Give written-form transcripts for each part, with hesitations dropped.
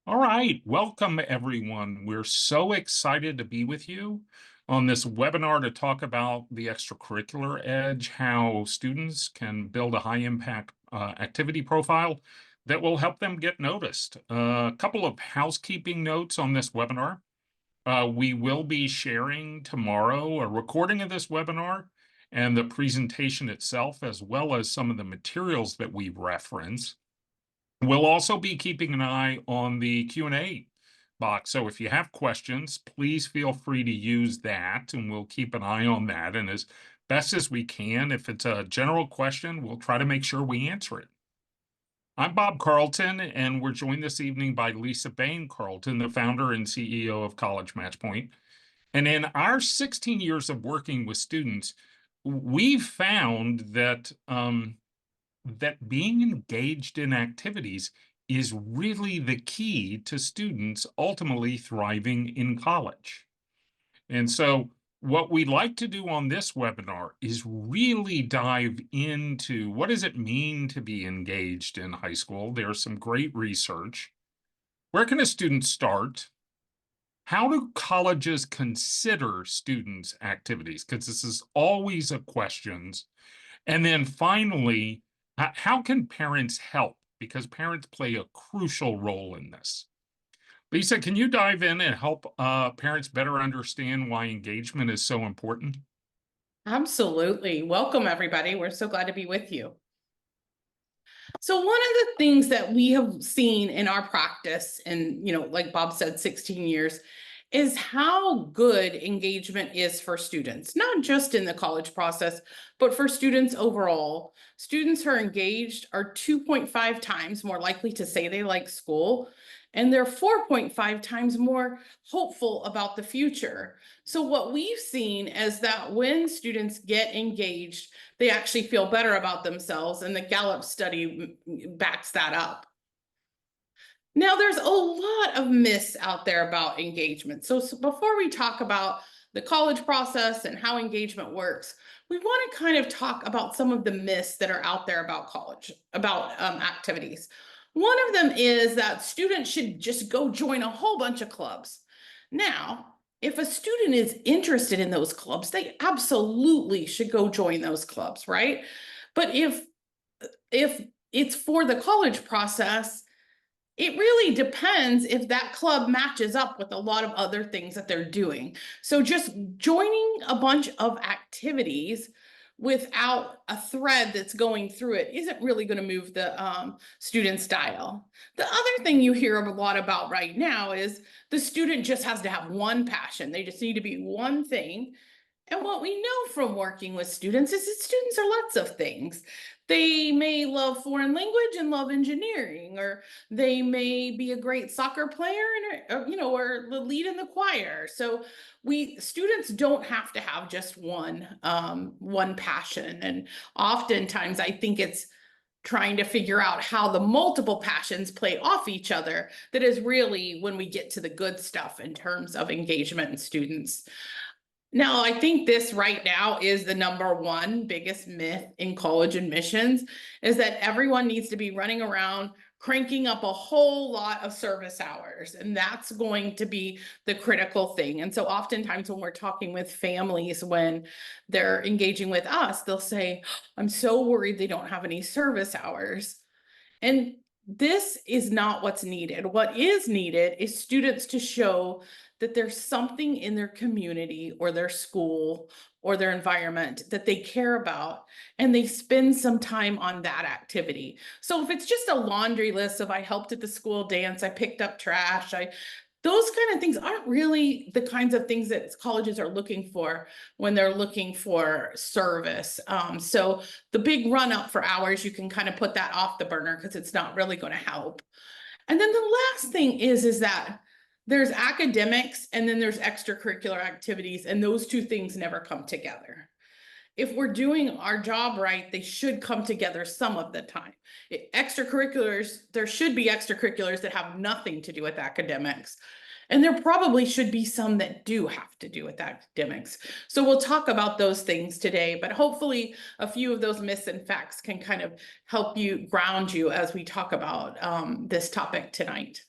All right, welcome everyone. We're so excited to be with you on this webinar to talk about the extracurricular edge, how students can build a high impact activity profile that will help them get noticed. A couple of housekeeping notes on this webinar. We will be sharing tomorrow a recording of this webinar and the presentation itself, as well as some of the materials that we reference. We'll also be keeping an eye on the Q&A box. So if you have questions, please feel free to use that, and we'll keep an eye on that. And as best as we can, if it's a general question, we'll try to make sure we answer it. I'm Bob Carlton, and we're joined this evening by Lisa Bain Carlton, the founder and CEO of College Matchpoint. And in our 16 years of working with students, we've found that being engaged in activities is really the key to students ultimately thriving in college. And so, what we'd like to do on this webinar is really dive into what does it mean to be engaged in high school. There's some great research. Where can a student start? How do colleges consider students' activities? Because this is always a question. And then finally, how can parents help? Because parents play a crucial role in this. Lisa, can you dive in and help parents better understand why engagement is so important? Absolutely. Welcome, everybody. We're so glad to be with you. So one of the things that we have seen in our practice, and like Bob said, 16 years, is how good engagement is for students, not just in the college process, but for students overall. Students who are engaged are 2.5 times more likely to say they like school, and they're 4.5 times more hopeful about the future. So what we've seen is that when students get engaged, they actually feel better about themselves, and the Gallup study backs that up. Now, there's a lot of myths out there about engagement. So before we talk about the college process and how engagement works, we want to kind of talk about some of the myths that are out there about college, about activities. One of them is that students should just go join a whole bunch of clubs. Now, if a student is interested in those clubs, they absolutely should go join those clubs, right? But if it's for the college process, it really depends if that club matches up with a lot of other things that they're doing. So just joining a bunch of activities without a thread that's going through it isn't really going to move the student's dial. The other thing you hear a lot about right now is the student just has to have one passion. They just need to be one thing. And what we know from working with students is that students are lots of things. They may love foreign language and love engineering, or they may be a great soccer player or the lead in the choir. So students don't have to have just one passion. And oftentimes I think it's trying to figure out how the multiple passions play off each other that is really when we get to the good stuff in terms of engagement in students. Now, I think this right now is the number one biggest myth in college admissions, is that everyone needs to be running around cranking up a whole lot of service hours. And that's going to be the critical thing. And so oftentimes when we're talking with families, when they're engaging with us, they'll say, I'm so worried they don't have any service hours. And this is not what's needed. What is needed is students to show that there's something in their community or their school or their environment that they care about, and they spend some time on that activity. So if it's just a laundry list of I helped at the school dance, I picked up trash, those kind of things aren't really the kinds of things that colleges are looking for when they're looking for service. So the big run up for hours, you can kind of put that off the burner because it's not really going to help. And then the last thing is that there's academics and then there's extracurricular activities, and those two things never come together. If we're doing our job right, they should come together some of the time. Extracurriculars, there should be extracurriculars that have nothing to do with academics. And there probably should be some that do have to do with academics. So we'll talk about those things today, but hopefully a few of those myths and facts can kind of help you ground you as we talk about this topic tonight.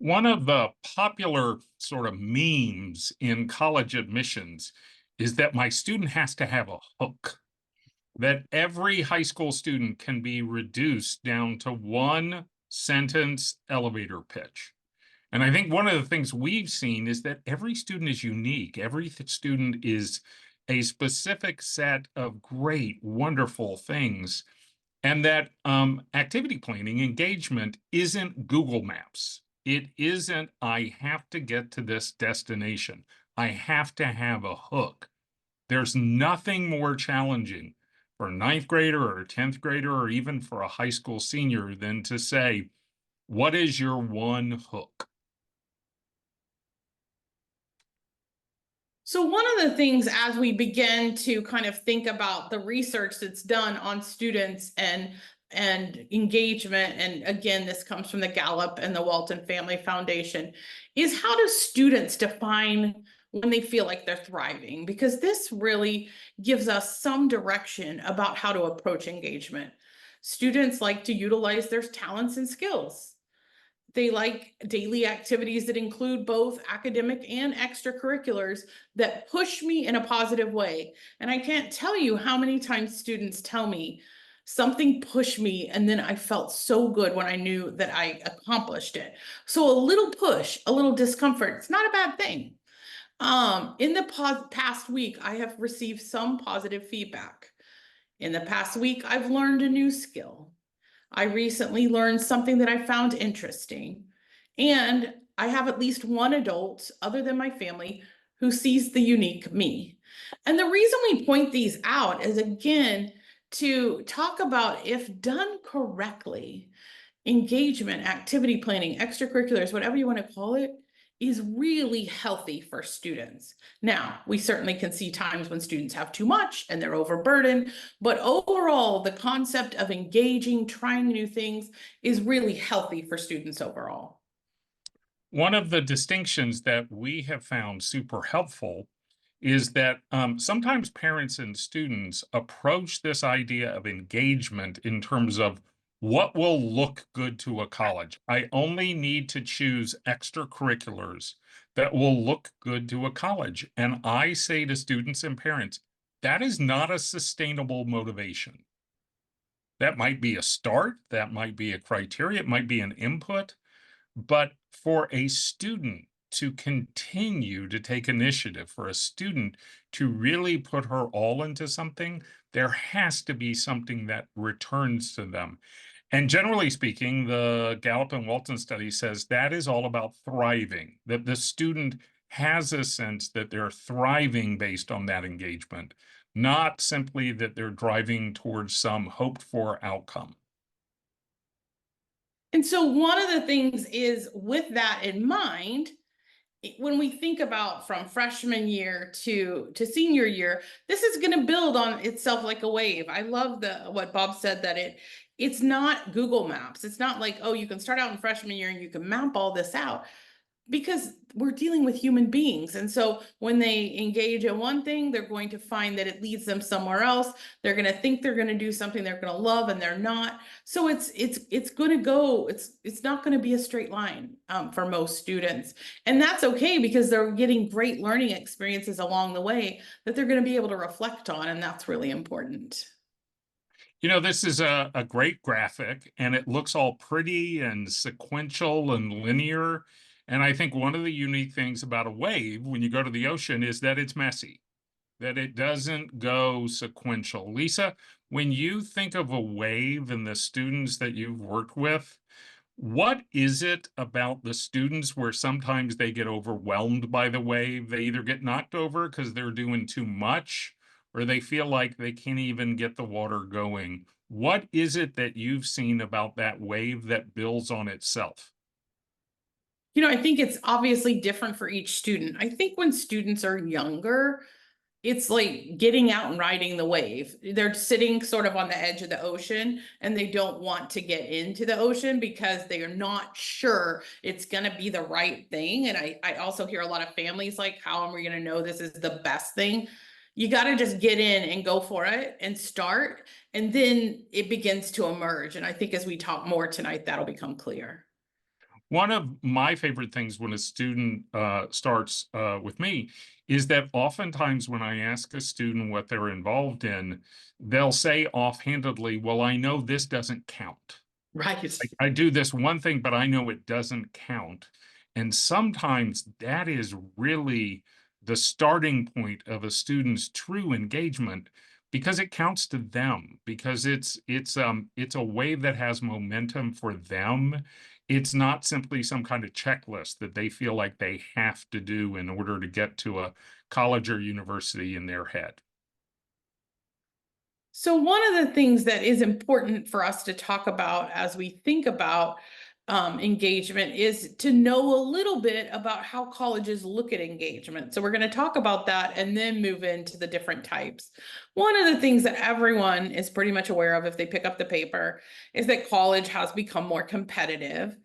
One of the popular sort of memes in college admissions is that my student has to have a hook, that every high school student can be reduced down to one sentence elevator pitch. And I think one of the things we've seen is that every student is unique. Every student is a specific set of great, wonderful things. And that activity planning engagement isn't Google Maps. It isn't, I have to get to this destination. I have to have a hook. There's nothing more challenging for a ninth grader or a 10th grader or even for a high school senior than to say, what is your one hook? So one of the things as we begin to kind of think about the research that's done on students and engagement, and again, this comes from the Gallup and the Walton Family Foundation, is how do students define when they feel like they're thriving? Because this really gives us some direction about how to approach engagement. Students like to utilize their talents and skills. They like daily activities that include both academic and extracurriculars that push me in a positive way. And I can't tell you how many times students tell me something pushed me, and then I felt so good when I knew that I accomplished it. So a little push, a little discomfort, it's not a bad thing. In the past week, I have received some positive feedback. In the past week, I've learned a new skill. I recently learned something that I found interesting. And I have at least one adult, other than my family, who sees the unique me. And the reason we point these out is, again, to talk about, if done correctly, engagement, activity planning, extracurriculars, whatever you want to call it, is really healthy for students. Now, we certainly can see times when students have too much and they're overburdened, but overall, the concept of engaging, trying new things is really healthy for students overall. One of the distinctions that we have found super helpful is that sometimes parents and students approach this idea of engagement in terms of what will look good to a college. I only need to choose extracurriculars that will look good to a college. And I say to students and parents, that is not a sustainable motivation. That might be a start, that might be a criteria, it might be an input, but for a student to continue to take initiative, for a student to really put her all into something, there has to be something that returns to them. And generally speaking, the Gallup and Walton study says that is all about thriving, that the student has a sense that they're thriving based on that engagement, not simply that they're driving towards some hoped for outcome. And so, one of the things is, with that in mind, when we think about from freshman year to senior year, this is going to build on itself like a wave. I love the what Bob said, that it's not Google Maps. It's not like, oh, you can start out in freshman year and you can map all this out, because we're dealing with human beings. And so when they engage in one thing, they're going to find that it leads them somewhere else. They're going to think they're going to do something they're going to love, and they're not. So it's going to go, it's not going to be a straight line for most students. And that's okay, because they're getting great learning experiences along the way that they're going to be able to reflect on. And that's really important. You know, this is a great graphic and it looks all pretty and sequential and linear. And I think one of the unique things about a wave when you go to the ocean is that it's messy, that it doesn't go sequential. Lisa, when you think of a wave and the students that you've worked with, what is it about the students where sometimes they get overwhelmed by the wave? They either get knocked over because they're doing too much, or they feel like they can't even get the water going. What is it that you've seen about that wave that builds on itself? I think it's obviously different for each student. I think when students are younger, it's like getting out and riding the wave. They're sitting sort of on the edge of the ocean, and they don't want to get into the ocean because they are not sure it's going to be the right thing. And I also hear a lot of families like, how am we going to know this is the best thing? You got to just get in and go for it and start. And then it begins to emerge. And I think as we talk more tonight, that'll become clear. One of my favorite things when a student starts with me is that oftentimes when I ask a student what they're involved in, they'll say offhandedly, "Well, I know this doesn't count. Right. I do this one thing, but I know it doesn't count." And sometimes that is really the starting point of a student's true engagement because it counts to them, because it's a way that has momentum for them. It's not simply some kind of checklist that they feel like they have to do in order to get to a college or university in their head. So one of the things that is important for us to talk about as we think about engagement is to know a little bit about how colleges look at engagement. So we're going to talk about that and then move into the different types. One of the things that everyone is pretty much aware of if they pick up the paper is that college has become more competitive.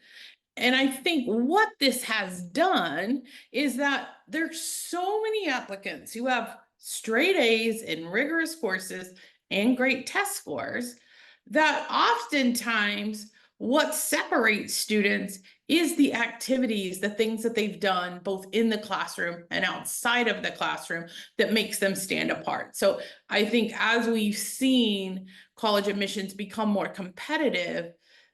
And I think what this has done is that there's so many applicants who have straight A's in rigorous courses and great test scores that oftentimes what separates students is the activities, the things that they've done both in the classroom and outside of the classroom that makes them stand apart. So I think as we've seen college admissions become more competitive,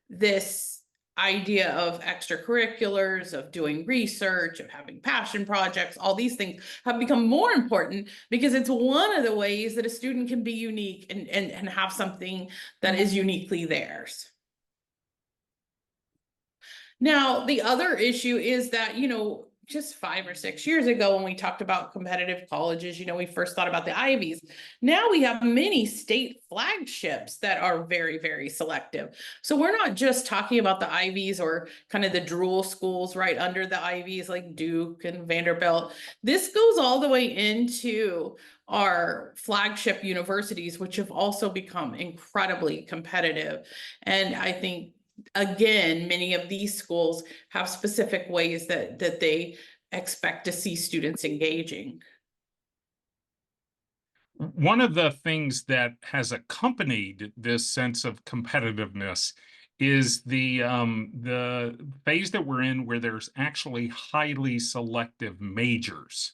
this idea of extracurriculars, of doing research, of having passion projects, all these things have become more important because it's one of the ways that a student can be unique and have something that is uniquely theirs. Now, the other issue is that, just 5 or 6 years ago, when we talked about competitive colleges, we first thought about the Ivies. Now we have many state flagships that are very, very selective. So we're not just talking about the Ivies or kind of the drool schools right under the Ivies like Duke and Vanderbilt. This goes all the way into our flagship universities, which have also become incredibly competitive. And I think again, many of these schools have specific ways that they expect to see students engaging. One of the things that has accompanied this sense of competitiveness is the phase that we're in where there's actually highly selective majors.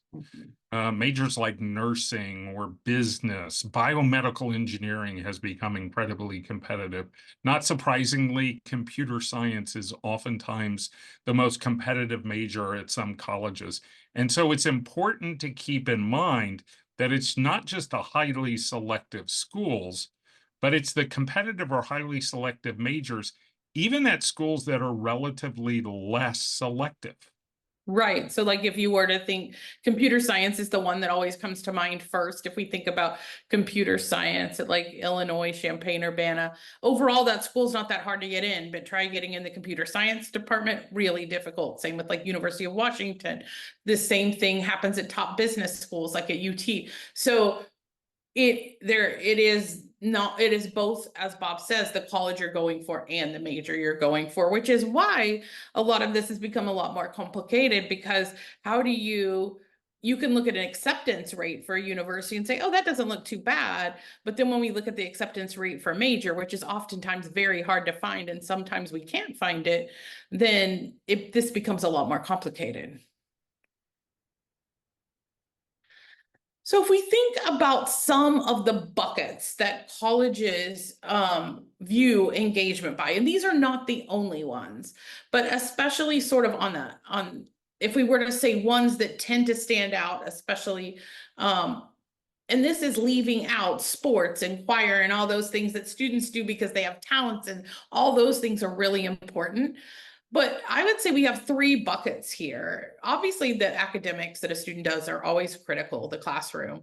Majors like nursing or business, biomedical engineering has become incredibly competitive. Not surprisingly, computer science is oftentimes the most competitive major at some colleges. And so it's important to keep in mind that it's not just the highly selective schools, but it's the competitive or highly selective majors, even at schools that are relatively less selective. Right. So like if you were to think computer science is the one that always comes to mind first. If we think about computer science at like Illinois, Champaign-Urbana, overall that school's not that hard to get in, but try getting in the computer science department, really difficult. Same with like University of Washington. The same thing happens at top business schools like at UT. So it is both, as Bob says, the college you're going for and the major you're going for, which is why a lot of this has become a lot more complicated because how do you can look at an acceptance rate for a university and say, oh, that doesn't look too bad. But then when we look at the acceptance rate for a major, which is oftentimes very hard to find, and sometimes we can't find it, then this becomes a lot more complicated. So if we think about some of the buckets that colleges view engagement by, and these are not the only ones, but especially sort of on if we were to say ones that tend to stand out, especially and this is leaving out sports and choir and all those things that students do because they have talents, and all those things are really important. But I would say we have three buckets here. Obviously, the academics that a student does are always critical, the classroom.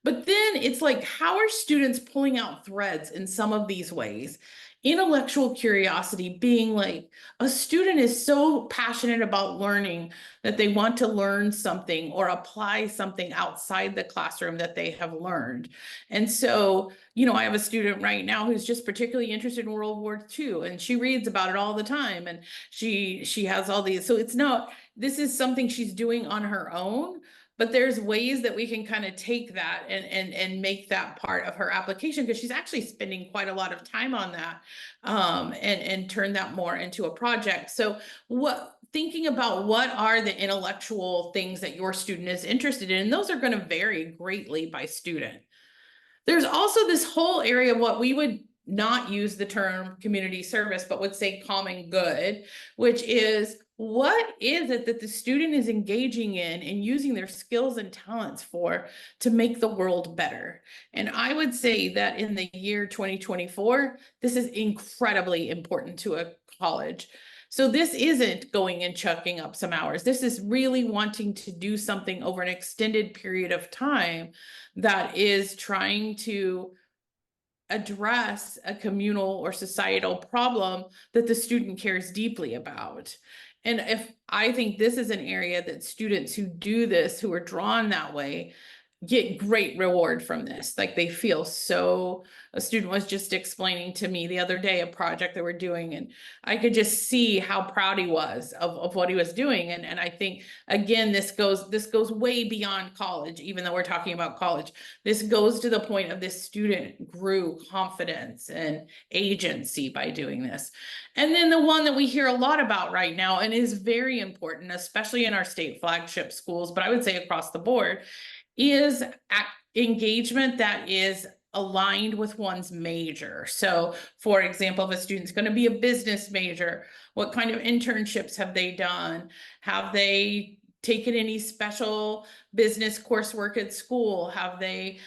But then it's like, how are students pulling out threads in some of these ways? Intellectual curiosity being like a student is so passionate about learning that they want to learn something or apply something outside the classroom that they have learned. And so, I have a student right now who's just particularly interested in World War II, and she reads about it all the time. And she has all these, so it's not, this is something she's doing on her own. But there's ways that we can kind of take that and make that part of her application, because she's actually spending quite a lot of time on that, and turn that more into a project. So thinking about what are the intellectual things that your student is interested in, and those are going to vary greatly by student. There's also this whole area of what we would not use the term community service, but would say common good, which is, what is it that the student is engaging in and using their skills and talents for to make the world better? And I would say that in the year 2024, this is incredibly important to a college. So this isn't going and chucking up some hours. This is really wanting to do something over an extended period of time that is trying to address a communal or societal problem that the student cares deeply about. And if I think this is an area that students who do this, who are drawn that way, get great reward from this. Like, they feel so, a student was just explaining to me the other day a project that we're doing, and I could just see how proud he was of what he was doing. And I think, again, this goes way beyond college, even though we're talking about college. This goes to the point of this student grew confidence and agency by doing this. And then the one that we hear a lot about right now, and is very important, especially in our state flagship schools, but I would say across the board, is engagement that is aligned with one's major. So, for example, if a student's going to be a business major, what kind of internships have they done? Have they taken any special business coursework at school? Have they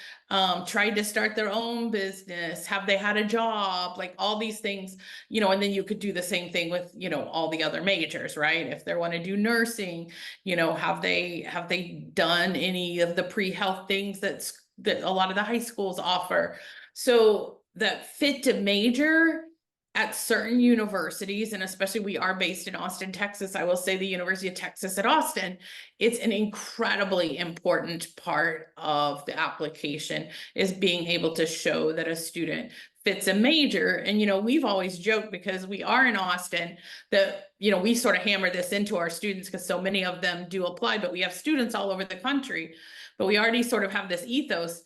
tried to start their own business? Have they had a job? Like, all these things, and then you could do the same thing with, all the other majors, right? If they want to do nursing, have they done any of the pre-health things that a lot of the high schools offer? So that fit to major at certain universities, and especially we are based in Austin, Texas. I will say the University of Texas at Austin, it's an incredibly important part of the application, is being able to show that a student fits a major. And, we've always joked, because we are in Austin, that, we sort of hammer this into our students because so many of them do apply, but we have students all over the country, but we already sort of have this ethos.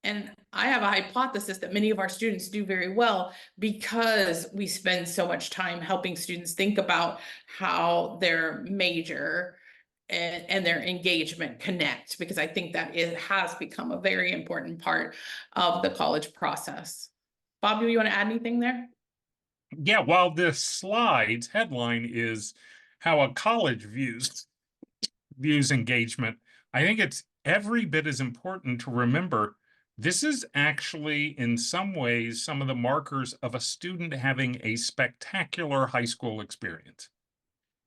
And I have a hypothesis that many of our students do very well because we spend so much time helping students think about how their major and their engagement connect, because I think that it has become a very important part of the college process. Bob, do you want to add anything there? Yeah, while this slide's headline is how a college views engagement, I think it's every bit as important to remember this is actually, in some ways, some of the markers of a student having a spectacular high school experience.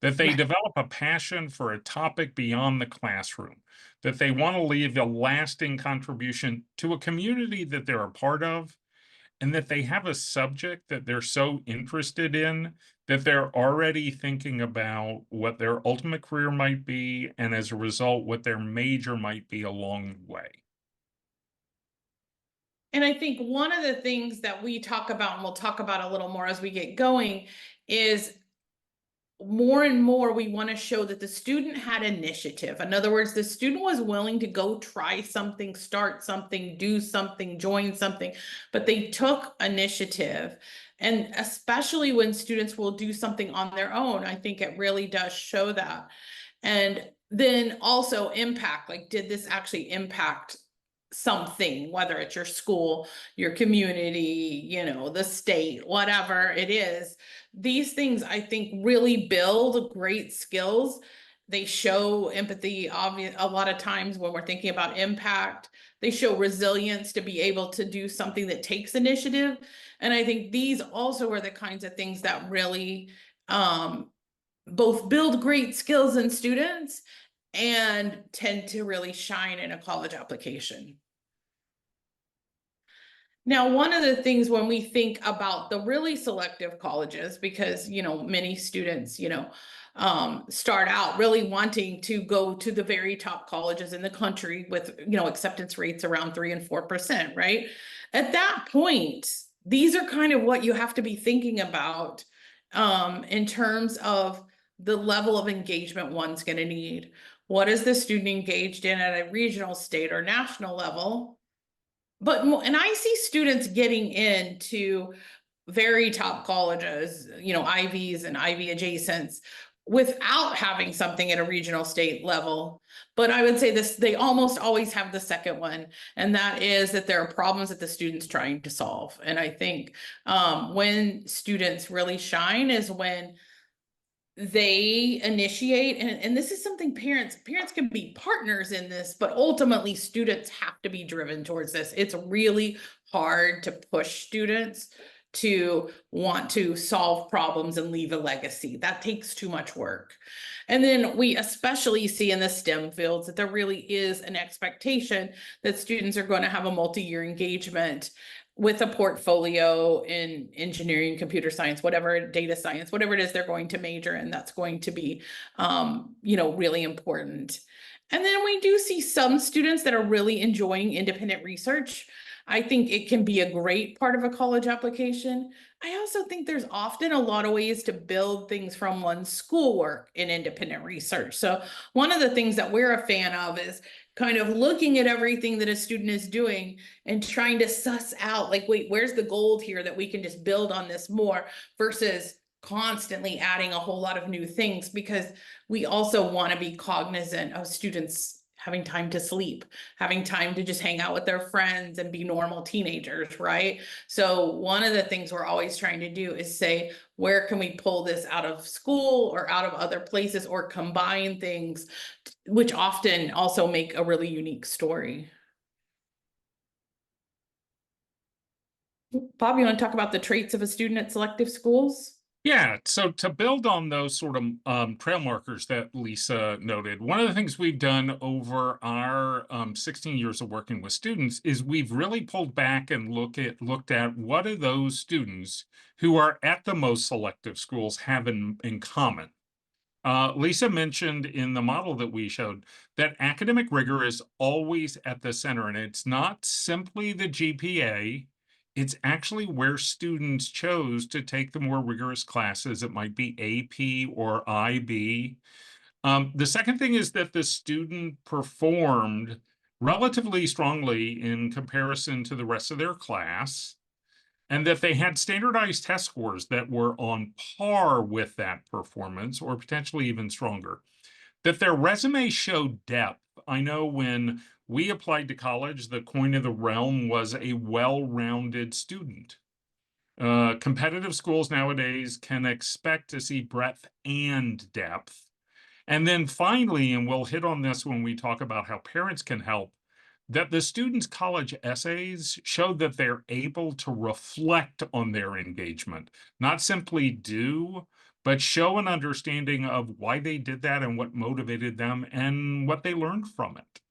That they develop a passion for a topic beyond the classroom, that they want to leave a lasting contribution to a community that they're a part of, and that they have a subject that they're so interested in that they're already thinking about what their ultimate career might be, and as a result, what their major might be along the way. And I think one of the things that we talk about, and we'll talk about a little more as we get going, is more and more we want to show that the student had initiative. In other words, the student was willing to go try something, start something, do something, join something, but they took initiative. And especially when students will do something on their own, I think it really does show that. And then also impact, like, did this actually impact something, whether it's your school, your community, the state, whatever it is. These things, I think, really build great skills. They show empathy, a lot of times when we're thinking about impact. They show resilience to be able to do something that takes initiative. And I think these also are the kinds of things that really both build great skills in students and tend to really shine in a college application. Now, one of the things when we think about the really selective colleges, because, many students, start out really wanting to go to the very top colleges in the country with, acceptance rates around 3% and 4%, right? At that point, these are kind of what you have to be thinking about in terms of the level of engagement one's going to need. What is the student engaged in at a regional, state, or national level? And I see students getting into very top colleges, Ivies and Ivy adjacents, without having something at a regional state level. But I would say this, they almost always have the second one, and that is that there are problems that the student's trying to solve. And I think when students really shine is when they initiate, and this is something parents can be partners in this, but ultimately students have to be driven towards this. It's really hard to push students to want to solve problems and leave a legacy. That takes too much work. And then we especially see in the STEM fields that there really is an expectation that students are going to have a multi-year engagement with a portfolio in engineering, computer science, whatever, data science, whatever it is they're going to major in, that's going to be, really important. And then we do see some students that are really enjoying independent research. I think it can be a great part of a college application. I also think there's often a lot of ways to build things from one's schoolwork in independent research. So one of the things that we're a fan of is kind of looking at everything that a student is doing and trying to suss out, like, wait, where's the gold here that we can just build on this more, versus constantly adding a whole lot of new things, because we also want to be cognizant of students having time to sleep, having time to just hang out with their friends and be normal teenagers, right? So one of the things we're always trying to do is say, where can we pull this out of school or out of other places, or combine things, which often also make a really unique story. Bob, you want to talk about the traits of a student at selective schools? Yeah, so to build on those sort of trail markers that Lisa noted, one of the things we've done over our 16 years of working with students is we've really pulled back and looked at what do those students who are at the most selective schools have in common. Lisa mentioned in the model that we showed that academic rigor is always at the center, and it's not simply the GPA. It's actually where students chose to take the more rigorous classes. It might be AP or IB. The second thing is that the student performed relatively strongly in comparison to the rest of their class, and that they had standardized test scores that were on par with that performance or potentially even stronger. That their resume showed depth. I know when we applied to college, the coin of the realm was a well-rounded student. Competitive schools nowadays can expect to see breadth and depth. And then finally, and we'll hit on this when we talk about how parents can help, that the students' college essays show that they're able to reflect on their engagement, not simply do, but show an understanding of why they did that and what motivated them and what they learned from it.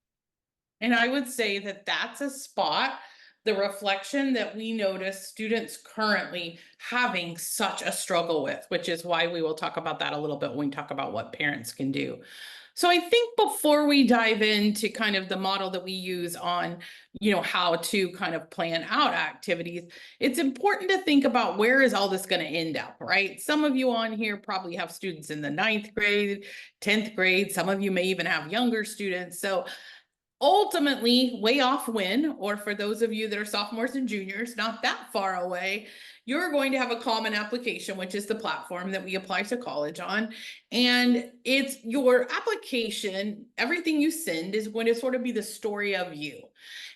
And I would say that that's a spot, the reflection that we notice students currently having such a struggle with, which is why we will talk about that a little bit when we talk about what parents can do. So I think before we dive into kind of the model that we use on, how to kind of plan out activities, it's important to think about where is all this going to end up, right? Some of you on here probably have students in the 9th grade, 10th grade. Some of you may even have younger students. So ultimately, way off when, or for those of you that are sophomores and juniors, not that far away, you're going to have a common application, which is the platform that we apply to college on. And it's your application, everything you send is going to sort of be the story of you.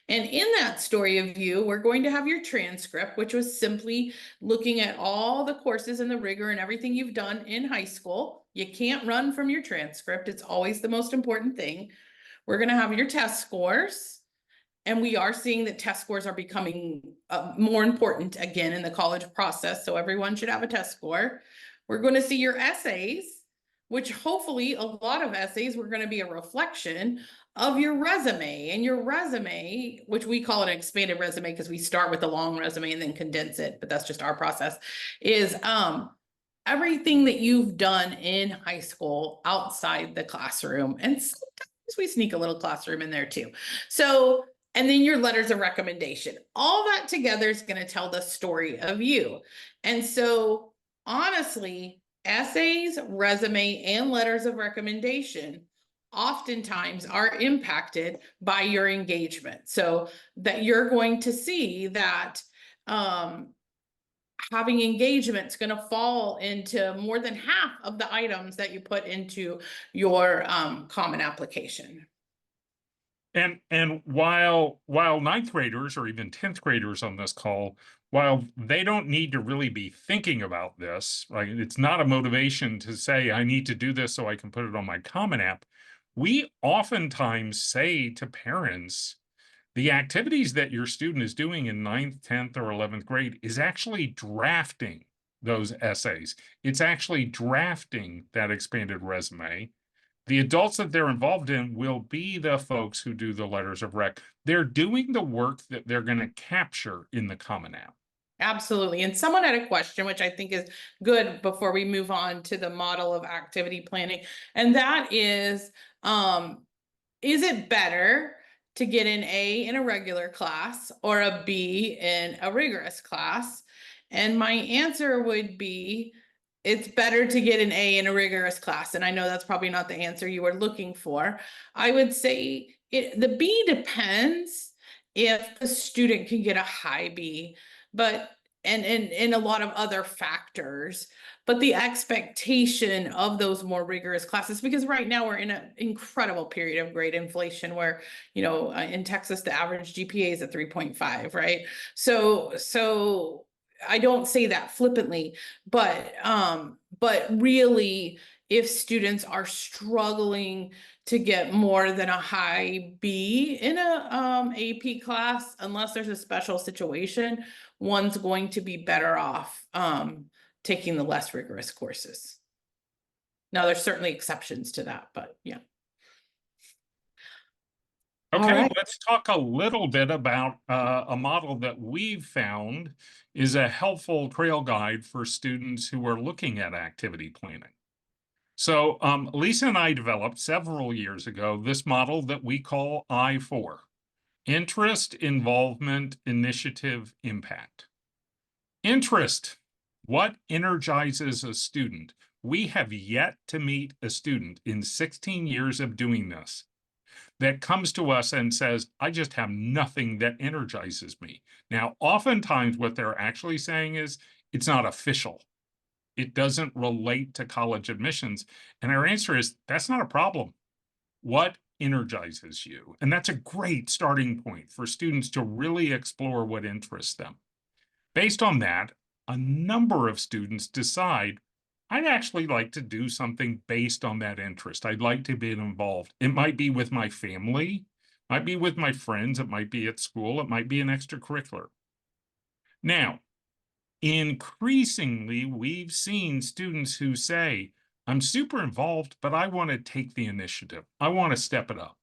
And in that story of you, we're going to have your transcript, which was simply looking at all the courses and the rigor and everything you've done in high school. You can't run from your transcript. It's always the most important thing. We're going to have your test scores. And we are seeing that test scores are becoming more important again in the college process. So everyone should have a test score. We're going to see your essays, which hopefully a lot of essays were going to be a reflection of your resume. And your resume, which we call an expanded resume because we start with a long resume and then condense it, but that's just our process, is everything that you've done in high school outside the classroom. And sometimes we sneak a little classroom in there too. So, and then your letters of recommendation, all that together is going to tell the story of you. And so honestly, essays, resume, and letters of recommendation oftentimes are impacted by your engagement. So that you're going to see that having engagement is going to fall into more than half of the items that you put into your common application. And while ninth graders or even 10th graders on this call, while they don't need to really be thinking about this, right? It's not a motivation to say, I need to do this so I can put it on my Common App. We oftentimes say to parents, the activities that your student is doing in ninth, 10th, or 11th grade is actually drafting those essays. It's actually drafting that expanded resume. The adults that they're involved in will be the folks who do the letters of rec. They're doing the work that they're going to capture in the Common App. Absolutely. And someone had a question, which I think is good before we move on to the model of activity planning. And that is it better to get an A in a regular class or a B in a rigorous class? And my answer would be, it's better to get an A in a rigorous class. And I know that's probably not the answer you were looking for. I would say the B depends if the student can get a high B, but and a lot of other factors, but the expectation of those more rigorous classes, because right now we're in an incredible period of grade inflation where, in Texas, the average GPA is at 3.5, right? So I don't say that flippantly, but really, if students are struggling to get more than a high B in a AP class, unless there's a special situation, one's going to be better off taking the less rigorous courses. Now, there's certainly exceptions to that, but yeah. Okay, Right. let's talk a little bit about a model that we've found is a helpful trail guide for students who are looking at activity planning. So Lisa and I developed several years ago this model that we call I4, Interest, Involvement, Initiative, Impact. Interest, what energizes a student? We have yet to meet a student in 16 years of doing this that comes to us and says, I just have nothing that energizes me. Now, oftentimes what they're actually saying is, it's not official. It doesn't relate to college admissions. And our answer is, that's not a problem. What energizes you? And that's a great starting point for students to really explore what interests them. Based on that, a number of students decide, I'd actually like to do something based on that interest. I'd like to be involved. It might be with my family, might be with my friends, it might be at school, it might be an extracurricular. Now, increasingly, we've seen students who say, I'm super involved, but I want to take the initiative. I want to step it up.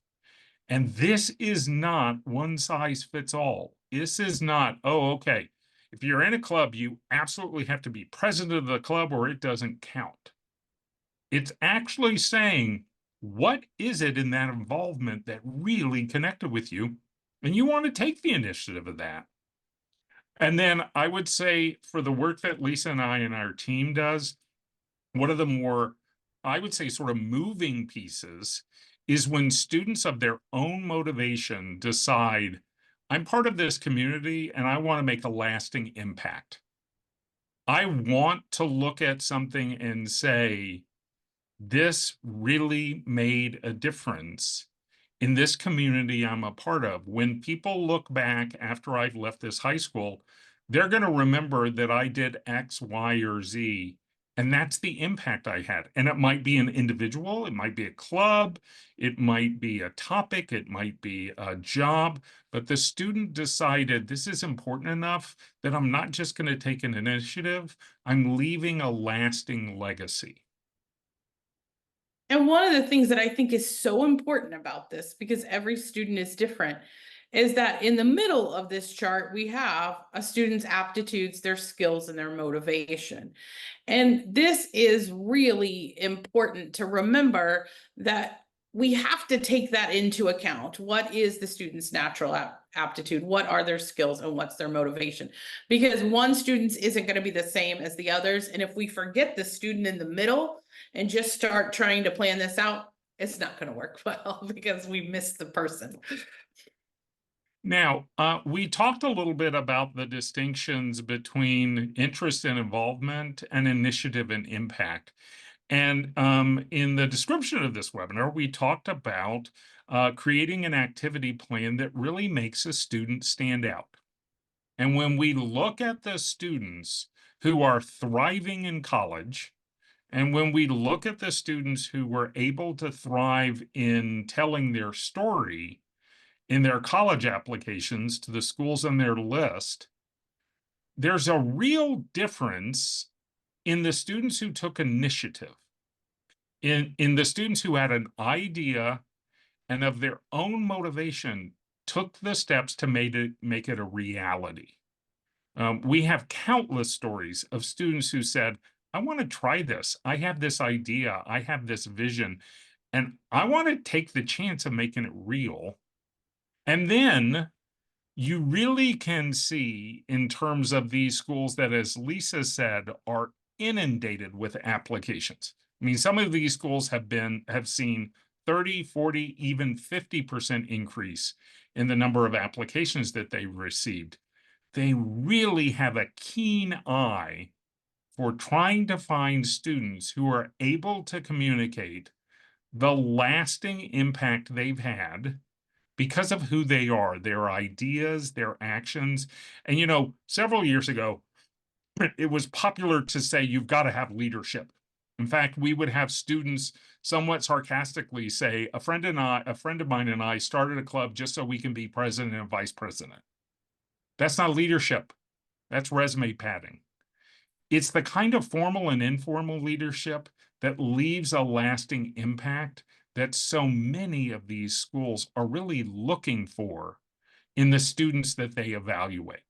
And this is not one size fits all. This is not, oh, okay, if you're in a club, you absolutely have to be president of the club or it doesn't count. It's actually saying, what is it in that involvement that really connected with you? And you want to take the initiative of that. And then I would say for the work that Lisa and I and our team does, one of the more, I would say, sort of moving pieces is when students of their own motivation decide, I'm part of this community and I want to make a lasting impact. I want to look at something and say, this really made a difference in this community I'm a part of. When people look back after I've left this high school, they're going to remember that I did X, Y, or Z. And that's the impact I had. And it might be an individual, it might be a club, it might be a topic, it might be a job. But the student decided this is important enough that I'm not just going to take an initiative, I'm leaving a lasting legacy. And one of the things that I think is so important about this, because every student is different, is that in the middle of this chart, we have a student's aptitudes, their skills, and their motivation. And this is really important to remember that we have to take that into account. What is the student's natural aptitude? What are their skills and what's their motivation? Because one student isn't going to be the same as the others. And if we forget the student in the middle and just start trying to plan this out, it's not going to work well because we miss the person. Now, we talked a little bit about the distinctions between interest and involvement and initiative and impact. And in the description of this webinar, we talked about creating an activity plan that really makes a student stand out. And when we look at the students who are thriving in college, and when we look at the students who were able to thrive in telling their story in their college applications to the schools on their list, there's a real difference in the students who took initiative, in the students who had an idea and of their own motivation took the steps to make it a reality. We have countless stories of students who said, I want to try this. I have this idea. I have this vision, and I want to take the chance of making it real. And then you really can see in terms of these schools that, as Lisa said, are inundated with applications. I mean, some of these schools have seen 30, 40, even 50% increase in the number of applications that they've received. They really have a keen eye for trying to find students who are able to communicate the lasting impact they've had because of who they are, their ideas, their actions. And, several years ago, it was popular to say you've got to have leadership. In fact, we would have students somewhat sarcastically say, a friend of mine and I started a club just so we can be president and vice president. That's not leadership. That's resume padding. It's the kind of formal and informal leadership that leaves a lasting impact that so many of these schools are really looking for in the students that they evaluate.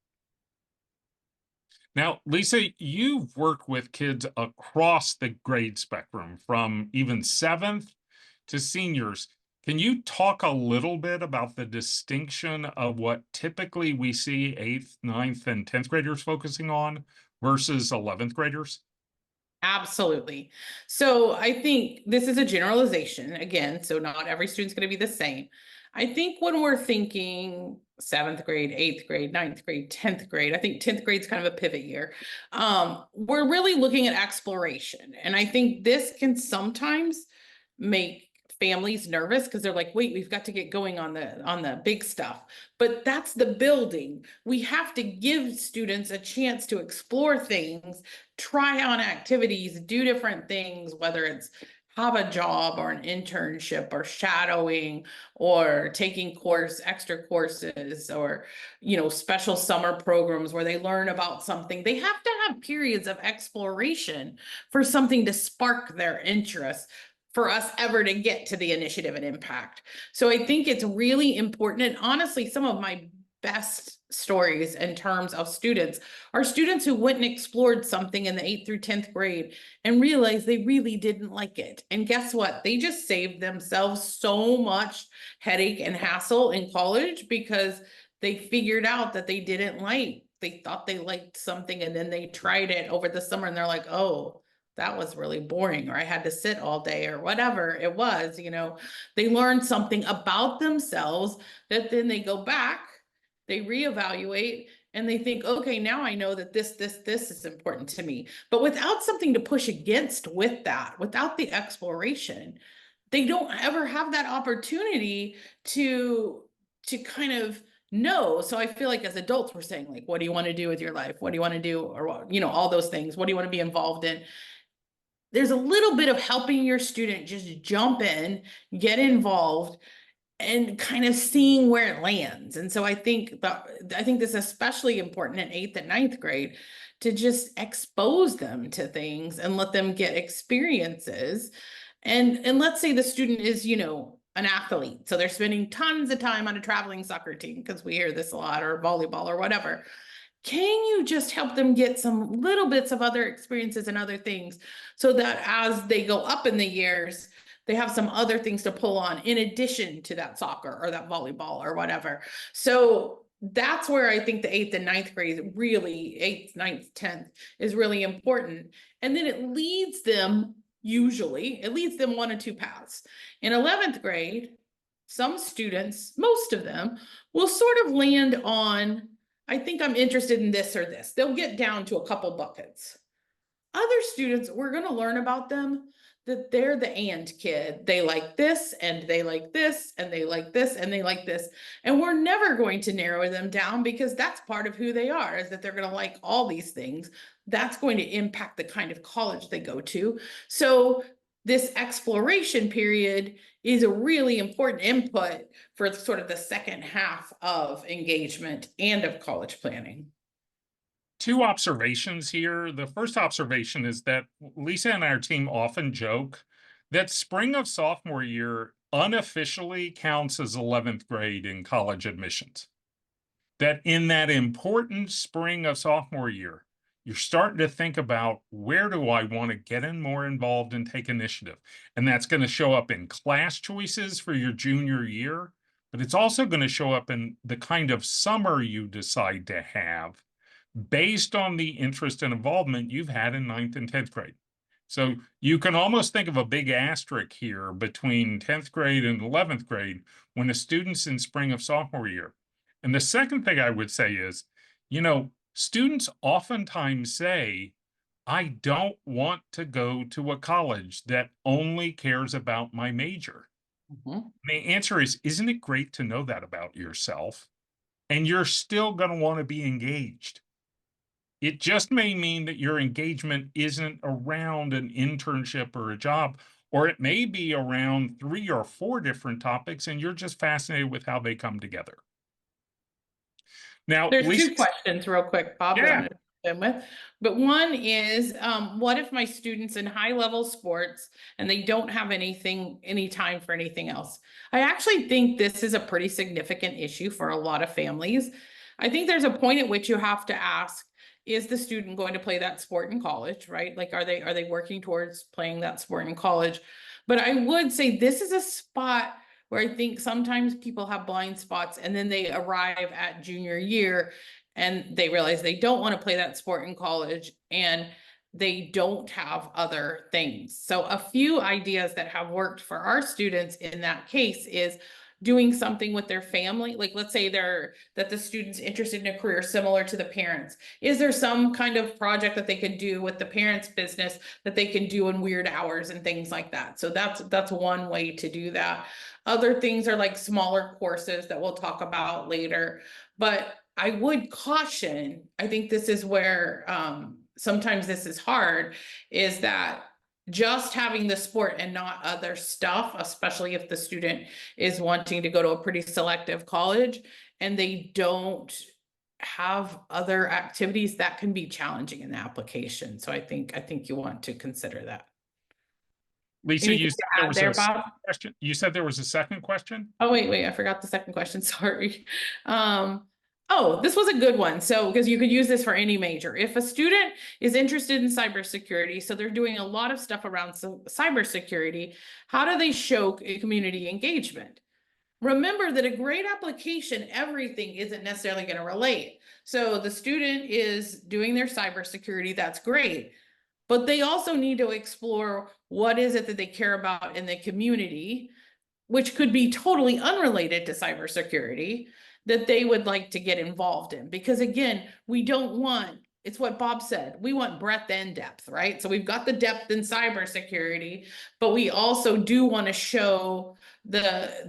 Now, Lisa, you've worked with kids across the grade spectrum, from even 7th to seniors. Can you talk a little bit about the distinction of what typically we see 8th, 9th, and 10th graders focusing on versus 11th graders? Absolutely. So I think this is a generalization again, so not every student's going to be the same. I think when we're thinking 7th grade, 8th grade, 9th grade, 10th grade, I think 10th grade is kind of a pivot year. We're really looking at exploration. And I think this can sometimes make families nervous because they're like, wait, we've got to get going on the big stuff. But that's the building. We have to give students a chance to explore things, try on activities, do different things, whether it's have a job or an internship or shadowing or taking extra courses, or special summer programs where they learn about something. They have to have periods of exploration for something to spark their interest for us ever to get to the initiative and impact. So I think it's really important. And honestly, some of my best stories in terms of students are students who went and explored something in the 8th through 10th grade and realized they really didn't like it. And guess what? They just saved themselves so much headache and hassle in college because they figured out that they thought they liked something, and then they tried it over the summer and they're like, oh, that was really boring, or I had to sit all day, or whatever it was. They learned something about themselves that then they go back, they reevaluate, and they think, okay, now I know that this is important to me. But without something to push against with that, without the exploration, they don't ever have that opportunity to kind of know. So I feel like as adults, we're saying, like, what do you want to do with your life? What do you want to do? Or, all those things. What do you want to be involved in? There's a little bit of helping your student just jump in, get involved, and kind of seeing where it lands. And so I think this is especially important in 8th and 9th grade, to just expose them to things and let them get experiences. And let's say the student is, an athlete. So they're spending tons of time on a traveling soccer team, because we hear this a lot, or volleyball or whatever. Can you just help them get some little bits of other experiences and other things, so that as they go up in the years, they have some other things to pull on in addition to that soccer or that volleyball or whatever? So that's where I think the 8th and 9th grade, really 8th, 9th, 10th, is really important. And then it leads them usually. It leads them one of two paths. In 11th grade, some students, most of them, will sort of land on, I think I'm interested in this or this. They'll get down to a couple buckets. Other students, we're going to learn about them that they're the and kid. They like this and they like this and they like this and they like this. And we're never going to narrow them down because that's part of who they are, is that they're going to like all these things. That's going to impact the kind of college they go to. So this exploration period is a really important input for sort of the second half of engagement and of college planning. Two observations here. The first observation is that Lisa and our team often joke that spring of sophomore year unofficially counts as 11th grade in college admissions. That in that important spring of sophomore year, you're starting to think about, where do I want to get in more involved and take initiative? And that's going to show up in class choices for your junior year, but it's also going to show up in the kind of summer you decide to have based on the interest and involvement you've had in 9th and 10th grade. So you can almost think of a big asterisk here between 10th grade and 11th grade when a student's in spring of sophomore year. And the second thing I would say is, students oftentimes say, I don't want to go to a college that only cares about my major. Mhm. The answer is, isn't it great to know that about yourself? And you're still going to want to be engaged. It just may mean that your engagement isn't around an internship or a job, or it may be around 3 or 4 different topics, and you're just fascinated with how they come together. Now, There's Lisa, two questions real quick, Bob, that I'm yeah, going to begin with. But one is, what if my students in high level sports and they don't have any time for anything else? I actually think this is a pretty significant issue for a lot of families. I think there's a point at which you have to ask, is the student going to play that sport in college, right? Like, are they working towards playing that sport in college? But I would say this is a spot where I think sometimes people have blind spots and then they arrive at junior year and they realize they don't want to play that sport in college and they don't have other things. So a few ideas that have worked for our students in that case is doing something with their family. Like, let's say that the student's interested in a career similar to the parents. Is there some kind of project that they could do with the parents' business that they can do in weird hours and things like that? So that's one way to do that. Other things are like smaller courses that we'll talk about later. But I would caution, I think this is where sometimes this is hard, is that just having the sport and not other stuff, especially if the student is wanting to go to a pretty selective college and they don't have other activities, that can be challenging in the application. So I think you want to consider that. Lisa, Anything you to said there add was there, a Bob? question. You said there was a second question? Oh, wait, I forgot the second question. Sorry. Oh, this was a good one. So, because you could use this for any major. If a student is interested in cybersecurity, so they're doing a lot of stuff around cybersecurity, how do they show community engagement? Remember that a great application, everything isn't necessarily going to relate. So the student is doing their cybersecurity, that's great. But they also need to explore what is it that they care about in the community, which could be totally unrelated to cybersecurity, that they would like to get involved in. Because again, we don't want, it's what Bob said, we want breadth and depth, right? So we've got the depth in cybersecurity, but we also do want to show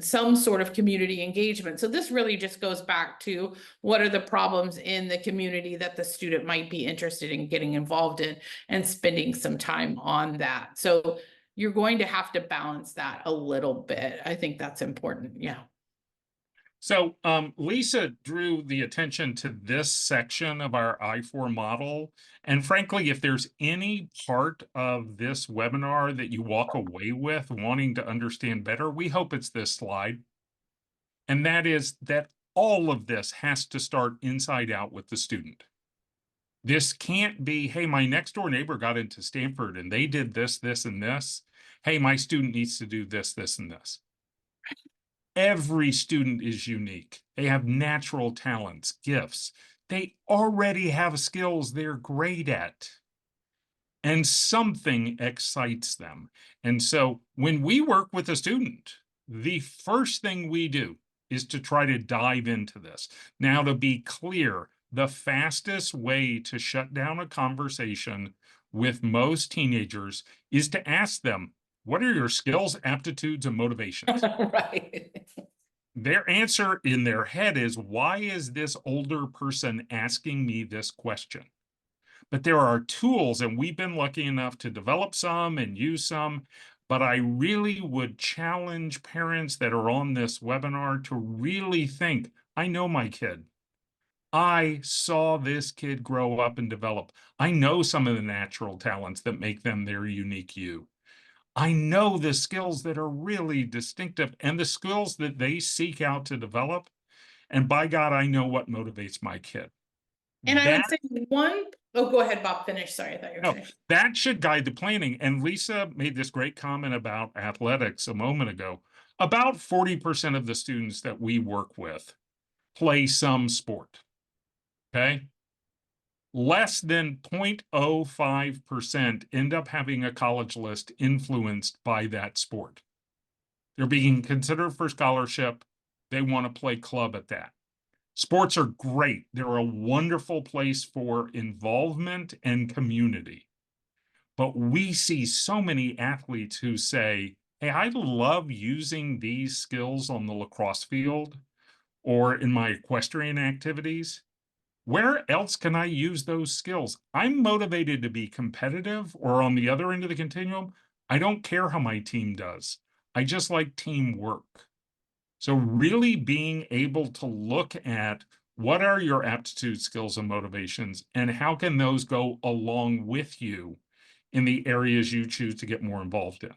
some sort of community engagement. So this really just goes back to, what are the problems in the community that the student might be interested in getting involved in and spending some time on that. So you're going to have to balance that a little bit. I think that's important. Yeah. So Lisa drew the attention to this section of our I4 model. And frankly, if there's any part of this webinar that you walk away with wanting to understand better, we hope it's this slide. And that is that all of this has to start inside out with the student. This can't be, hey, my next door neighbor got into Stanford and they did this, this, and this. Hey, my student needs to do this, this, and this. Every student is unique. They have natural talents, gifts. They already have skills they're great at. and something excites them. And so when we work with a student, the first thing we do is to try to dive into this. Now, to be clear, the fastest way to shut down a conversation with most teenagers is to ask them, what are your skills, aptitudes, and motivations? Right. Their answer in their head is, why is this older person asking me this question? But there are tools, and we've been lucky enough to develop some and use some. But I really would challenge parents that are on this webinar to really think, I know my kid. I saw this kid grow up and develop. I know some of the natural talents that make them their unique you. I know the skills that are really distinctive and the skills that they seek out to develop. And by God, I know what motivates my kid. And I That would say one, oh, go ahead, Bob, finish. Sorry, I thought you were No, finished. that should guide the planning. And Lisa made this great comment about athletics a moment ago. About 40% of the students that we work with play some sport. Okay. Less than 0.05% end up having a college list influenced by that sport. They're being considered for scholarship. They want to play club at that. Sports are great. They're a wonderful place for involvement and community. But we see so many athletes who say, hey, I love using these skills on the lacrosse field or in my equestrian activities. Where else can I use those skills? I'm motivated to be competitive, or on the other end of the continuum, I don't care how my team does. I just like teamwork. So, really being able to look at what are your aptitude, skills, and motivations, and how can those go along with you in the areas you choose to get more involved in.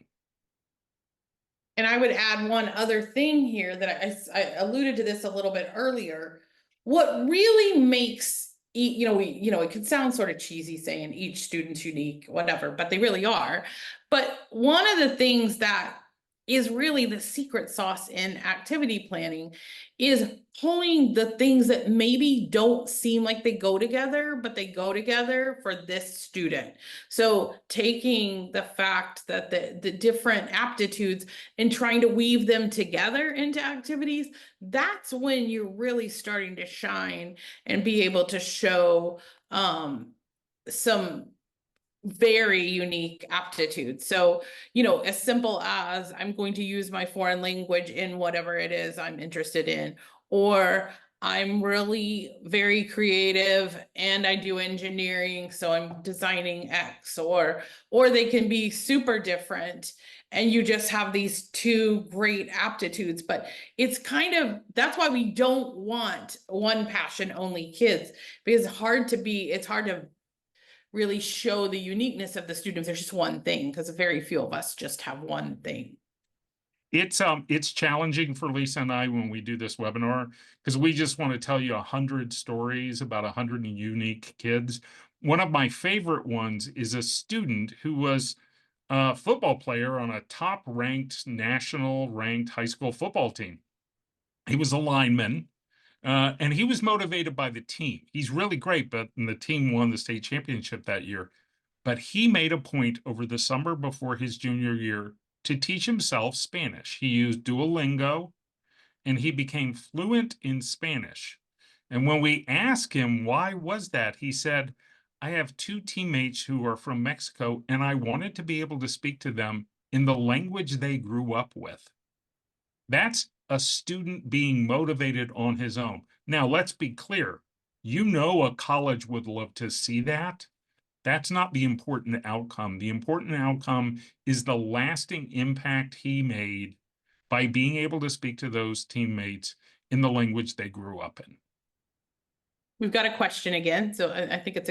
And I would add one other thing here that I alluded to this a little bit earlier. What really makes, it could sound sort of cheesy saying each student's unique, whatever, but they really are. But one of the things that is really the secret sauce in activity planning is pulling the things that maybe don't seem like they go together, but they go together for this student. So taking the fact that the different aptitudes and trying to weave them together into activities, that's when you're really starting to shine and be able to show some very unique aptitudes. So, as simple as I'm going to use my foreign language in whatever it is I'm interested in, or I'm really very creative and I do engineering, so I'm designing X, or they can be super different and you just have these two great aptitudes. But it's that's why we don't want one passion only kids, because it's hard to really show the uniqueness of the students. There's just one thing, because very few of us just have one thing. It's challenging for Lisa and I when we do this webinar because we just want to tell you 100 stories about 100 unique kids. One of my favorite ones is a student who was a football player on a top ranked, national ranked high school football team. He was a lineman. And he was motivated by the team. He's really great, but the team won the state championship that year. But he made a point over the summer before his junior year to teach himself Spanish. He used Duolingo and he became fluent in Spanish. And when we asked him why was that, he said, I have two teammates who are from Mexico and I wanted to be able to speak to them in the language they grew up with. That's a student being motivated on his own. Now, let's be clear. A college would love to see that. That's not the important outcome. The important outcome is the lasting impact he made by being able to speak to those teammates in the language they grew up in. We've got a question again, so I think it's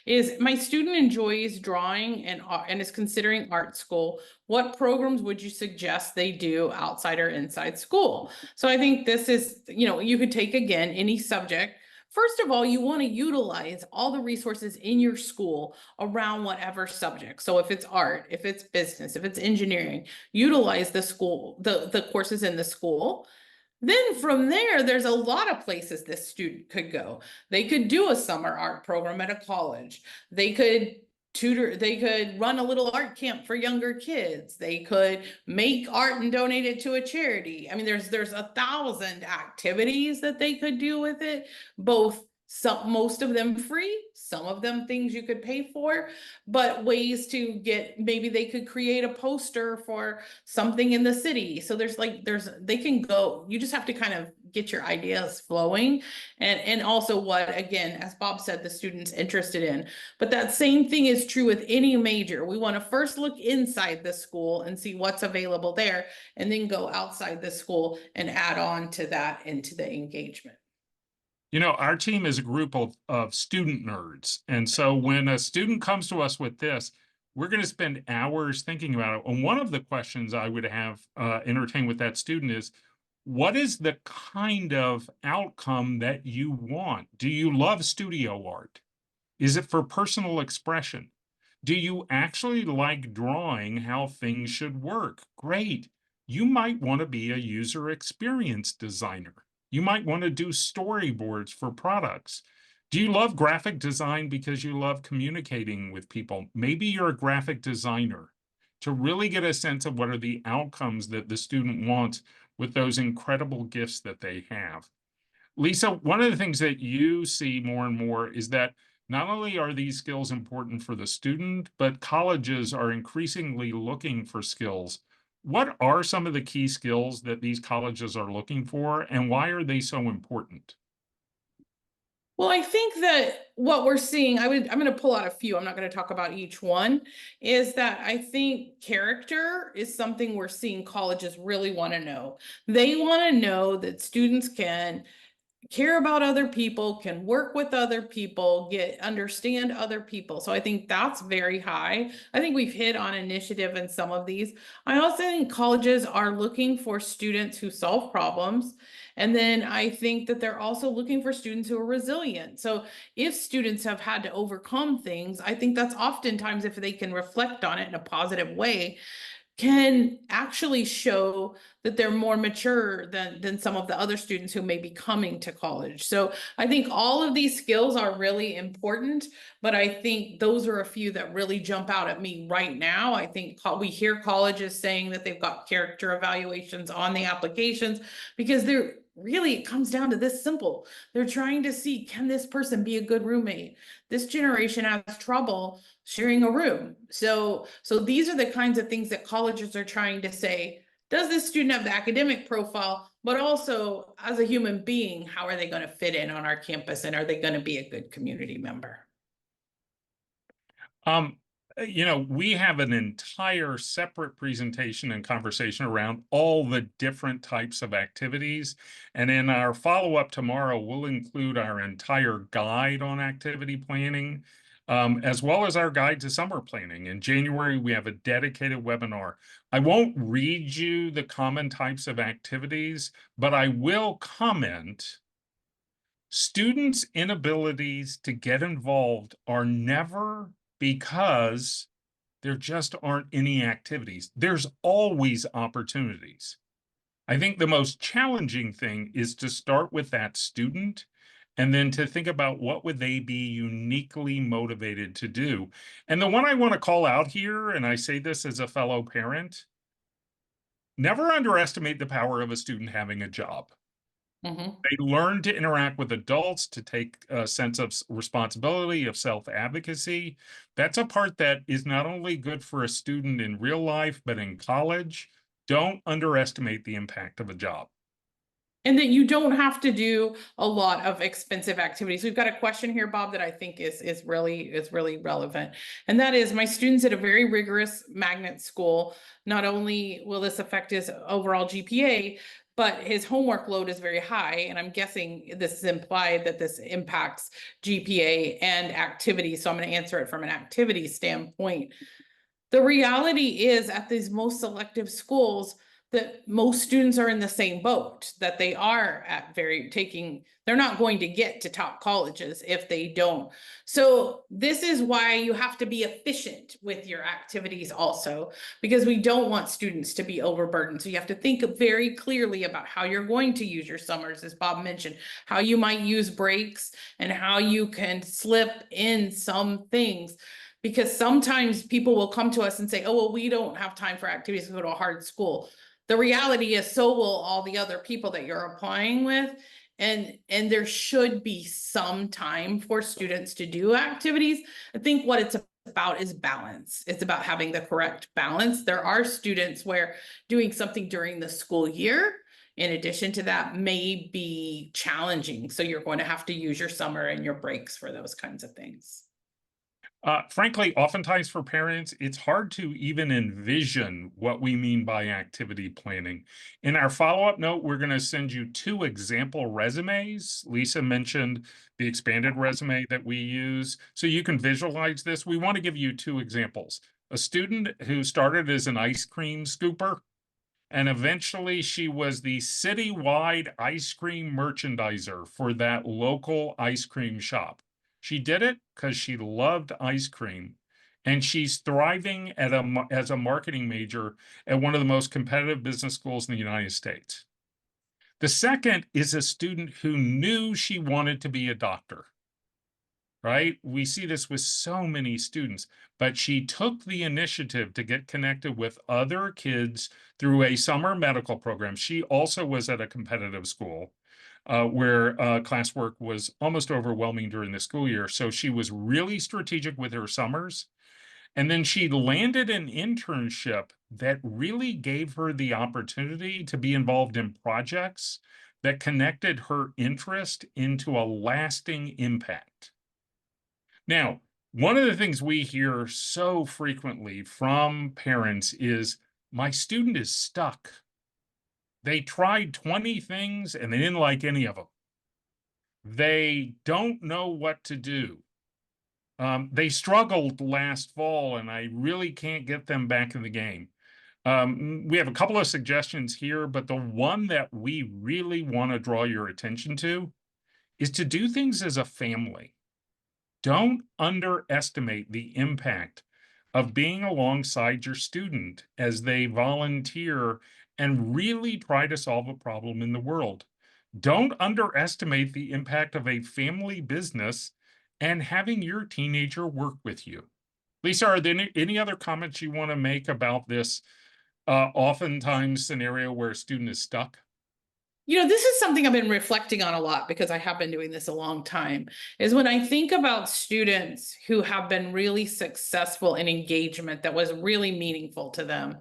is my student enjoys drawing and is considering art school. What programs would you suggest they do outside or inside school? So I think this is, you could take again any subject. First of all, you want to utilize all the resources in your school around whatever subject. So if it's art, if it's business, if it's engineering, utilize the courses in the school. Then from there, there's a lot of places this student could go. They could do a summer art program at a college. They could they could run a little art camp for younger kids. They could make art and donate it to a charity. I mean, there's 1,000 activities that they could do with it, both most of them free, some of them things you could pay for, but ways to get, maybe they could create a poster for something in the city. So they can go, you just have to kind of get your ideas flowing, and also what, again, as Bob said, the student's interested in. But that same thing is true with any major. We want to first look inside the school and see what's available there, and then go outside the school and add on to that into the engagement. You know, our team is a group of student nerds. And so when a student comes to us with this, we're going to spend hours thinking about it. And one of the questions I would have entertain with that student is, what is the kind of outcome that you want? Do you love studio art? Is it for personal expression? Do you actually like drawing how things should work? Great. You might want to be a user experience designer. You might want to do storyboards for products. Do you love graphic design because you love communicating with people? Maybe you're a graphic designer. To really get a sense of what are the outcomes that the student wants with those incredible gifts that they have. Lisa, one of the things that you see more and more is that not only are these skills important for the student, but colleges are increasingly looking for skills. What are some of the key skills that these colleges are looking for, and why are they so important? Well, I think that what we're seeing, I'm going to pull out a few, I'm not going to talk about each one, is that I think character is something we're seeing colleges really want to know. They want to know that students can care about other people, can work with other people, understand other people. So I think that's very high. I think we've hit on initiative in some of these. I also think colleges are looking for students who solve problems. And then I think that they're also looking for students who are resilient. So if students have had to overcome things, I think that's oftentimes, if they can reflect on it in a positive way, can actually show that they're more mature than some of the other students who may be coming to college. So I think all of these skills are really important, but I think those are a few that really jump out at me right now. I think we hear colleges saying that they've got character evaluations on the applications, because they're really, it comes down to this simple. They're trying to see, can this person be a good roommate? This generation has trouble sharing a room. So these are the kinds of things that colleges are trying to say, does this student have the academic profile, but also as a human being, how are they going to fit in on our campus, and are they going to be a good community member? Um, we have an entire separate presentation and conversation around all the different types of activities. And in our follow-up tomorrow, we'll include our entire guide on activity planning, as well as our guide to summer planning. In January, we have a dedicated webinar. I won't read you the common types of activities, but I will comment. Students' inabilities to get involved are never because there just aren't any activities. There's always opportunities. I think the most challenging thing is to start with that student and then to think about what would they be uniquely motivated to do. And the one I want to call out here, and I say this as a fellow parent, never underestimate the power of a student having a job. Mm-hmm. They learn to interact with adults, to take a sense of responsibility, of self-advocacy. That's a part that is not only good for a student in real life, but in college. Don't underestimate the impact of a job. And that you don't have to do a lot of expensive activities. We've got a question here, Bob, that I think is really relevant. And that is, my student's at a very rigorous magnet school. Not only will this affect his overall GPA, but his homework load is very high. And I'm guessing this is implied that this impacts GPA and activity. So I'm going to answer it from an activity standpoint. The reality is, at these most selective schools, that most students are in the same boat, that they are they're not going to get to top colleges if they don't. So this is why you have to be efficient with your activities also, because we don't want students to be overburdened. So you have to think very clearly about how you're going to use your summers, as Bob mentioned, how you might use breaks and how you can slip in some things. because sometimes people will come to us and say, oh, well, we don't have time for activities, we go to a hard school. The reality is, so will all the other people that you're applying with. And there should be some time for students to do activities. I think what it's about is balance. It's about having the correct balance. There are students where doing something during the school year, in addition to that, may be challenging. So you're going to have to use your summer and your breaks for those kinds of things. Frankly, oftentimes for parents, it's hard to even envision what we mean by activity planning. In our follow-up note, we're going to send you 2 example resumes. Lisa mentioned the expanded resume that we use, so you can visualize this. We want to give you 2 examples. A student who started as an ice cream scooper, and eventually she was the citywide ice cream merchandiser for that local ice cream shop. She did it because she loved ice cream, and she's thriving as a marketing major at one of the most competitive business schools in the United States. The second is a student who knew she wanted to be a doctor, right? We see this with so many students, but she took the initiative to get connected with other kids through a summer medical program. She also was at a competitive school where classwork was almost overwhelming during the school year. So she was really strategic with her summers. And then she landed an internship that really gave her the opportunity to be involved in projects that connected her interest into a lasting impact. Now, one of the things we hear so frequently from parents is, my student is stuck. They tried 20 things and they didn't like any of them. They don't know what to do. They struggled last fall, and I really can't get them back in the game. We have a couple of suggestions here, but the one that we really want to draw your attention to is to do things as a family. Don't underestimate the impact of being alongside your student as they volunteer and really try to solve a problem in the world. Don't underestimate the impact of a family business and having your teenager work with you. Lisa, are there any other comments you want to make about this oftentimes scenario where a student is stuck? This is something I've been reflecting on a lot because I have been doing this a long time, is when I think about students who have been really successful in engagement that was really meaningful to them.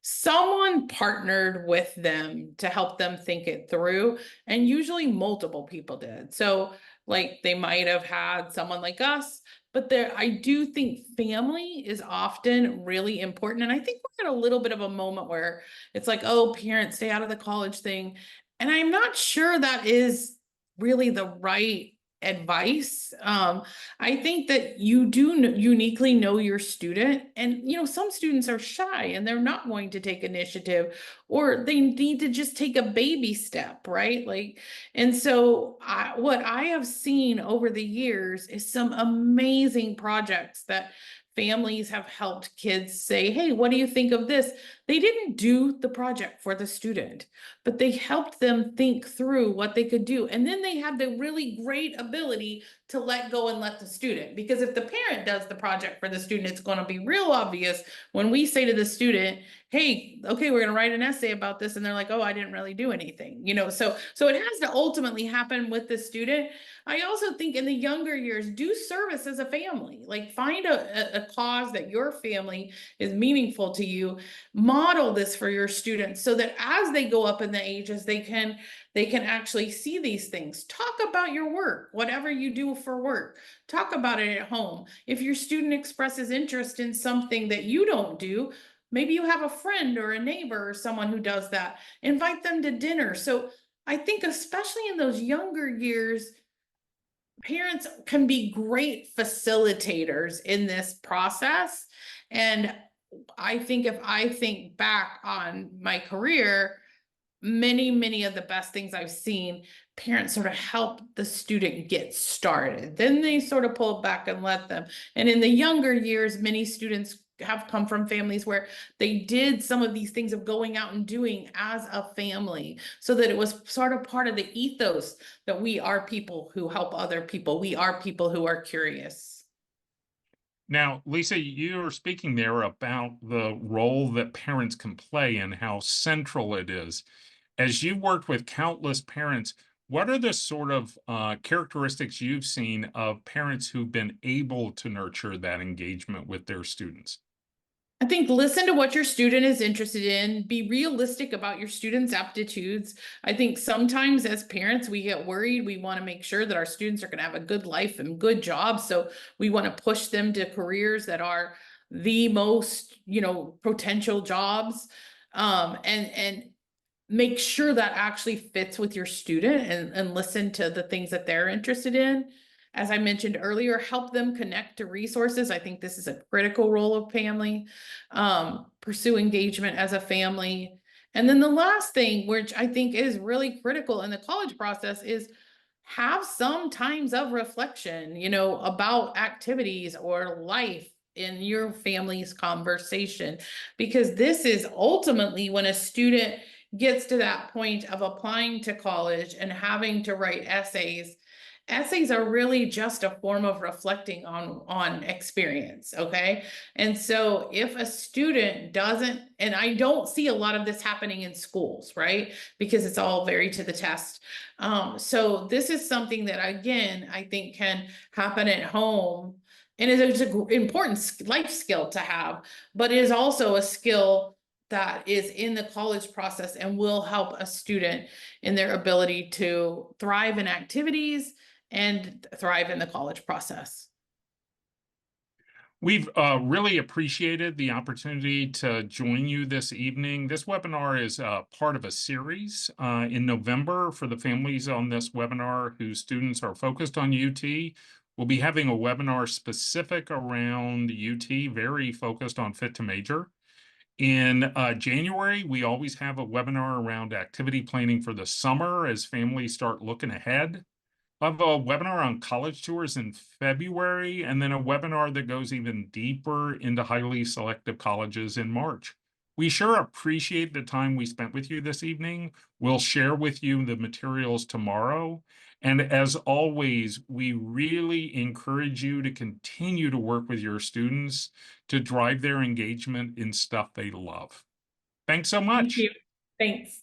Someone partnered with them to help them think it through, and usually multiple people did. So, like, they might have had someone like us, but I do think family is often really important. And I think we're at a little bit of a moment where it's like, oh, parents, stay out of the college thing. And I'm not sure that is really the right advice. I think that you do uniquely know your student, and some students are shy and they're not going to take initiative, or they need to just take a baby step, right? Like, and so what I have seen over the years is some amazing projects that families have helped kids say, hey, what do you think of this? They didn't do the project for the student, but they helped them think through what they could do. And then they had the really great ability to let go and let the student, because if the parent does the project for the student, it's going to be real obvious when we say to the student, hey, okay, we're going to write an essay about this. And they're like, oh, I didn't really do anything, so it has to ultimately happen with the student. I also think in the younger years, do service as a family, like find a cause that your family is meaningful to you. Model this for your students so that as they go up in the ages, they can actually see these things. Talk about your work, whatever you do for work. Talk about it at home. If your student expresses interest in something that you don't do, maybe you have a friend or a neighbor or someone who does that. Invite them to dinner. So I think especially in those younger years, parents can be great facilitators in this process. And I think if I think back on my career, many of the best things I've seen, parents sort of help the student get started. Then they sort of pull back and let them. And in the younger years, many students have come from families where they did some of these things of going out and doing as a family, so that it was sort of part of the ethos that we are people who help other people. We are people who are curious. Now, Lisa, you were speaking there about the role that parents can play and how central it is. As you worked with countless parents, what are the sort of characteristics you've seen of parents who've been able to nurture that engagement with their students? I think listen to what your student is interested in, be realistic about your students' aptitudes. I think sometimes as parents, we get worried. We want to make sure that our students are going to have a good life and good jobs. So we want to push them to careers that are the most, potential jobs. And make sure that actually fits with your student and listen to the things that they're interested in. As I mentioned earlier, help them connect to resources. I think this is a critical role of family. Pursue engagement as a family. And then the last thing, which I think is really critical in the college process, is have some times of reflection, about activities or life in your family's conversation, because this is ultimately when a student gets to that point of applying to college and having to write essays. Essays are really just a form of reflecting on experience, okay? And so if a student doesn't, and I don't see a lot of this happening in schools, right? Because it's all very to the test. So this is something that again I think can happen at home, and it's an important life skill to have, but it is also a skill that is in the college process and will help a student in their ability to thrive in activities and thrive in the college process. We've really appreciated the opportunity to join you this evening. This webinar is part of a series in November for the families on this webinar whose students are focused on UT. We'll be having a webinar specific around UT, very focused on Fit to Major. In January, we always have a webinar around activity planning for the summer as families start looking ahead. I have a webinar on college tours in February, and then a webinar that goes even deeper into highly selective colleges in March. We sure appreciate the time we spent with you this evening. We'll share with you the materials tomorrow. And as always, we really encourage you to continue to work with your students to drive their engagement in stuff they love. Thanks so Thank much. you. Thanks.